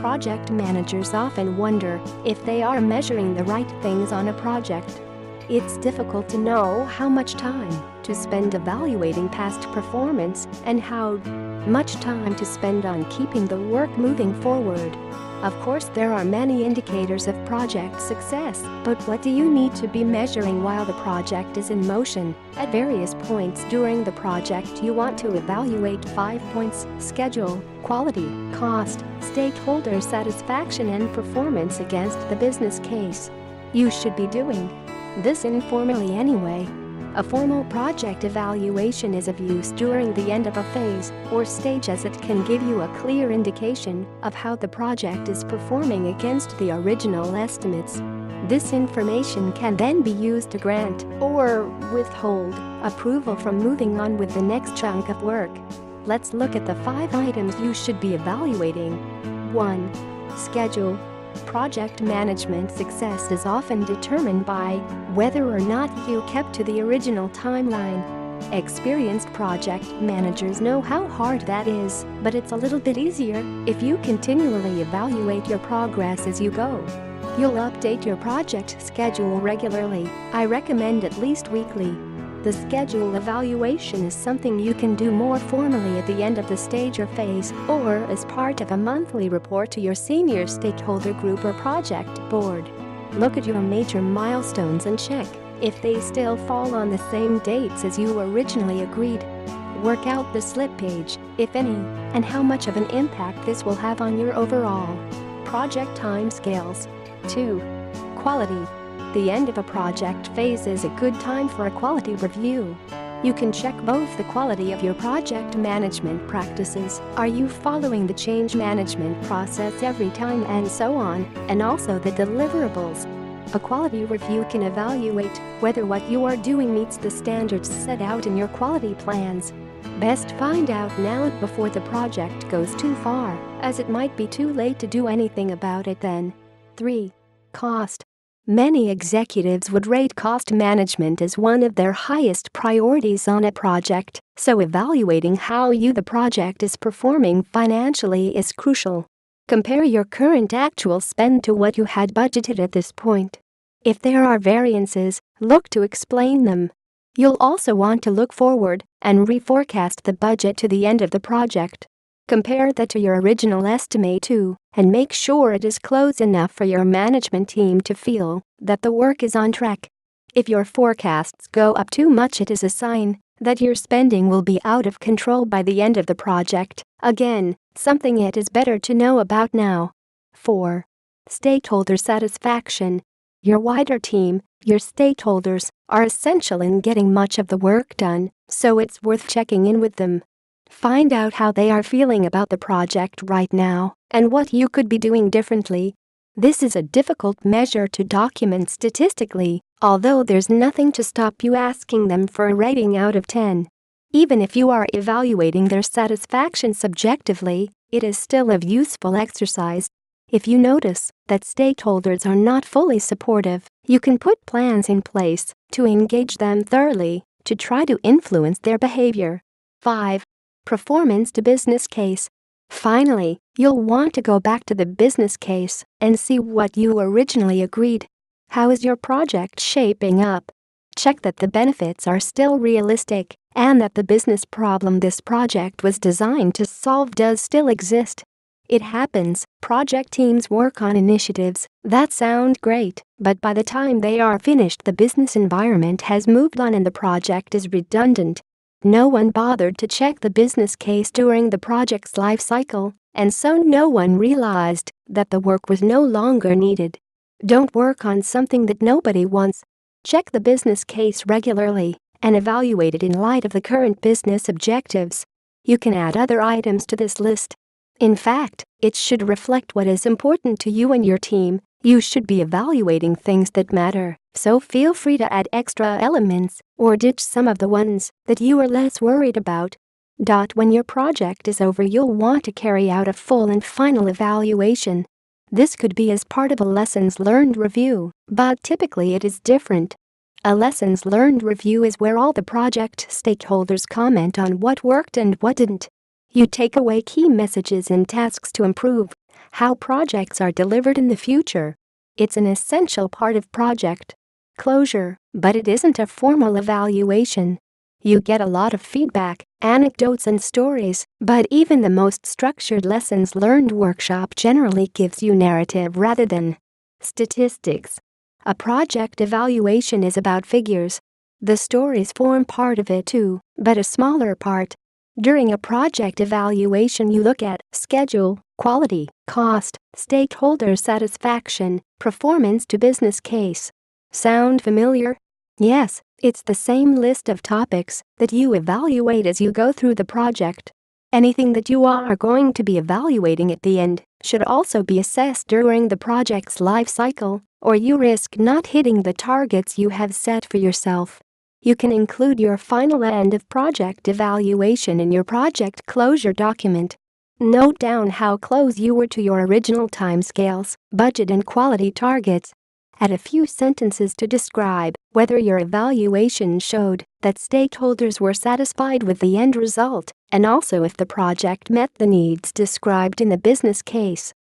Project managers often wonder if they are measuring the right things on a project. It's difficult to know how much time to spend evaluating past performance and how much time to spend on keeping the work moving forward. Of course, there are many indicators of project success, but what do you need to be measuring while the project is in motion? At various points during the project, you want to evaluate 5 points: schedule, quality, cost, stakeholder satisfaction, and performance against the business case. You should be doing this informally anyway. A formal project evaluation is of use during the end of a phase or stage, as it can give you a clear indication of how the project is performing against the original estimates. This information can then be used to grant or withhold approval from moving on with the next chunk of work. Let's look at the 5 items you should be evaluating. 1. Schedule. Project management success is often determined by whether or not you kept to the original timeline. Experienced project managers know how hard that is, but it's a little bit easier if you continually evaluate your progress as you go. You'll update your project schedule regularly. I recommend at least weekly. The schedule evaluation is something you can do more formally at the end of the stage or phase, or as part of a monthly report to your senior stakeholder group or project board. Look at your major milestones and check if they still fall on the same dates as you originally agreed. Work out the slippage, if any, and how much of an impact this will have on your overall project timescales. 2. Quality. The end of a project phase is a good time for a quality review. You can check both the quality of your project management practices, are you following the change management process every time, and so on, and also the deliverables. A quality review can evaluate whether what you are doing meets the standards set out in your quality plans. Best find out now before the project goes too far, as it might be too late to do anything about it then. 3. Cost. Many executives would rate cost management as one of their highest priorities on a project, so evaluating how the project is performing financially is crucial. Compare your current actual spend to what you had budgeted at this point. If there are variances, look to explain them. You'll also want to look forward and reforecast the budget to the end of the project. Compare that to your original estimate too, and make sure it is close enough for your management team to feel that the work is on track. If your forecasts go up too much, it is a sign that your spending will be out of control by the end of the project. Again, something it is better to know about now. 4. Stakeholder satisfaction. Your wider team, your stakeholders, are essential in getting much of the work done, so it's worth checking in with them. Find out how they are feeling about the project right now and what you could be doing differently. This is a difficult measure to document statistically, although there's nothing to stop you asking them for a rating out of 10. Even if you are evaluating their satisfaction subjectively, it is still a useful exercise. If you notice that stakeholders are not fully supportive, you can put plans in place to engage them thoroughly to try to influence their behavior. 5. Performance to business case. Finally, you'll want to go back to the business case and see what you originally agreed. How is your project shaping up? Check that the benefits are still realistic and that the business problem this project was designed to solve does still exist. It happens, project teams work on initiatives that sound great, but by the time they are finished, the business environment has moved on and the project is redundant. No one bothered to check the business case during the project's life cycle, and so no one realized that the work was no longer needed. Don't work on something that nobody wants. Check the business case regularly and evaluate it in light of the current business objectives. You can add other items to this list. In fact, it should reflect what is important to you and your team. You should be evaluating things that matter, so feel free to add extra elements or ditch some of the ones that you are less worried about. When your project is over, you'll want to carry out a full and final evaluation. This could be as part of a lessons learned review, but typically it is different. A lessons learned review is where all the project stakeholders comment on what worked and what didn't. You take away key messages and tasks to improve. How projects are delivered in the future. It's an essential part of project closure, but it isn't a formal evaluation. You get a lot of feedback, anecdotes and stories, but even the most structured lessons learned workshop generally gives you narrative rather than statistics. A project evaluation is about figures. The stories form part of it too, but a smaller part. During a project evaluation, you look at schedule, quality, cost, stakeholder satisfaction, performance to business case. Sound familiar? Yes, it's the same list of topics that you evaluate as you go through the project. Anything that you are going to be evaluating at the end should also be assessed during the project's life cycle, or you risk not hitting the targets you have set for yourself. You can include your final end of project evaluation in your project closure document. Note down how close you were to your original timescales, budget and quality targets. Add a few sentences to describe whether your evaluation showed that stakeholders were satisfied with the end result, and also if the project met the needs described in the business case.